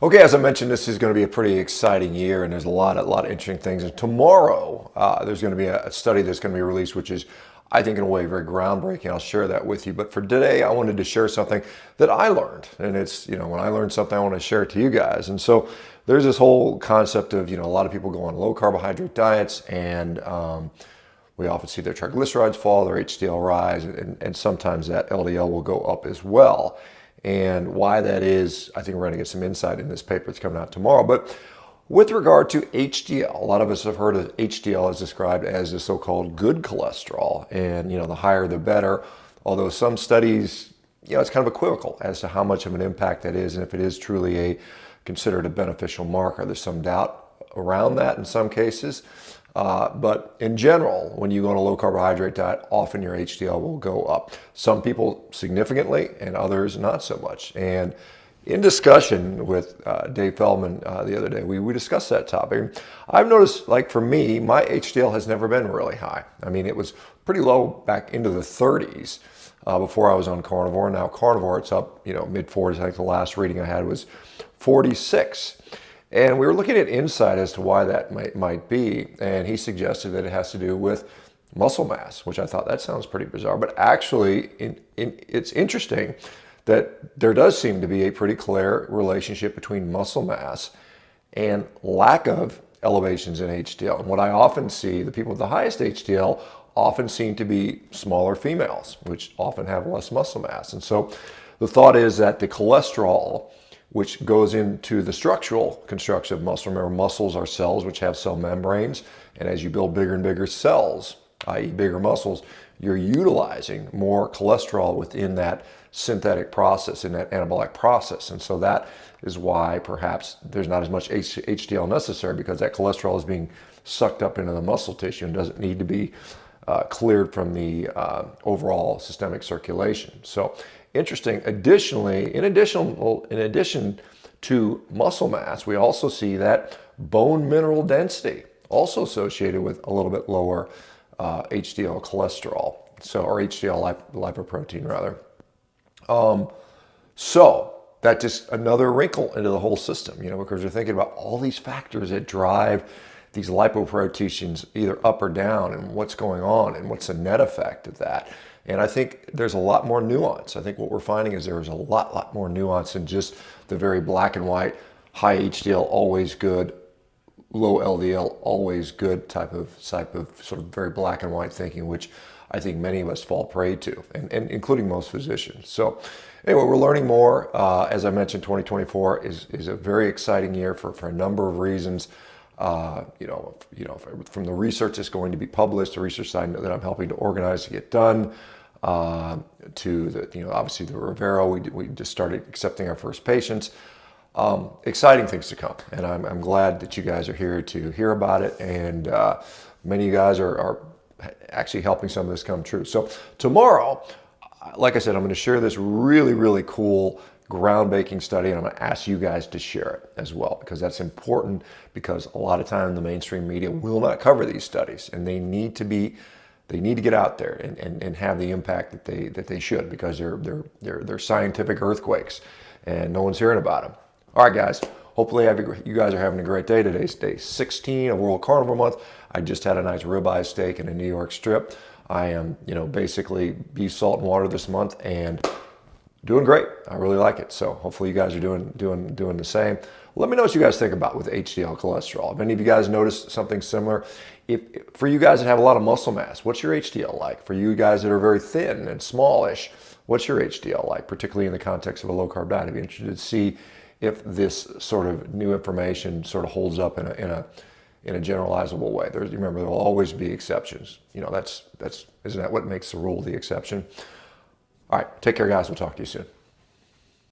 Okay, as I mentioned, this is going to be a pretty exciting year, and there's a lot of interesting things. And tomorrow, there's going to be a study that's going to be released, which is, I think, in a way, very groundbreaking. I'll share that with you. But for today, I wanted to share something that I learned, and it's, when I learn something, I want to share it to you guys. And so there's this whole concept of, a lot of people go on low carbohydrate diets, and we often see their triglycerides fall, their HDL rise, and sometimes that LDL will go up as well. And why that is, I think we're going to get some insight in this paper that's coming out tomorrow. But with regard to HDL, a lot of us have heard of HDL as described as the so-called good cholesterol. And, the higher the better. Although some studies, it's kind of equivocal as to how much of an impact that is and if it is truly considered a beneficial marker. There's some doubt around that in some cases. But in general, when you go on a low carbohydrate diet, often your HDL will go up. Some people significantly and others not so much. And in discussion with Dave Feldman the other day, we discussed that topic. I've noticed, like for me, my HDL has never been really high. I mean, it was pretty low back into the 30s before I was on carnivore. Now carnivore, it's up, mid 40s. I think the last reading I had was 46. And we were looking at insight as to why that might be, and he suggested that it has to do with muscle mass, which I thought that sounds pretty bizarre. But actually, it's interesting that there does seem to be a pretty clear relationship between muscle mass and lack of elevations in HDL. And what I often see, the people with the highest HDL often seem to be smaller females, which often have less muscle mass. And so the thought is that the cholesterol, which goes into the structural construction of muscle. Remember, muscles are cells which have cell membranes, and as you build bigger and bigger cells, i.e. bigger muscles, you're utilizing more cholesterol within that synthetic process, in that anabolic process. And so that is why perhaps there's not as much HDL necessary, because that cholesterol is being sucked up into the muscle tissue and doesn't need to be cleared from the overall systemic circulation. So interesting. Additionally, in addition to muscle mass, we also see that bone mineral density also associated with a little bit lower HDL cholesterol, or HDL lipoprotein rather. So that just another wrinkle into the whole system, because we're thinking about all these factors that drive these lipoproteins either up or down, and what's going on and what's the net effect of that. And I think there's a lot more nuance. I think what we're finding is there's a lot more nuance than just the very black and white, high HDL, always good, low LDL, always good type of sort of very black and white thinking, which I think many of us fall prey to, and including most physicians. So anyway, we're learning more. As I mentioned, 2024 is a very exciting year for a number of reasons. From the research that's going to be published, the research that I'm helping to organize to get done, to the, obviously the Revero, we just started accepting our first patients. Exciting things to come, and I'm glad that you guys are here to hear about it, and many of you guys are actually helping some of this come true. So tomorrow, like I said, I'm going to share this really cool groundbreaking study, and I'm going to ask you guys to share it as well, because that's important, because a lot of time the mainstream media will not cover these studies, and they need to get out there and have the impact that they should, because they're scientific earthquakes and no one's hearing about them. All right, guys, hopefully you guys are having a great day. Today's day 16 of World Carnivore Month. I just had a nice ribeye steak and a New York strip. I am, basically beef, salt, and water this month, and doing great. I really like it. So hopefully you guys are doing the same. Let me know what you guys think about with HDL cholesterol. If any of you guys noticed something similar, if for you guys that have a lot of muscle mass, what's your HDL like? For you guys that are very thin and smallish, what's your HDL like, particularly in the context of a low carb diet? I'd be interested to see if this sort of new information sort of holds up in a generalizable way. Remember, there will always be exceptions. Isn't that what makes the rule the exception? All right, take care, guys. We'll talk to you soon.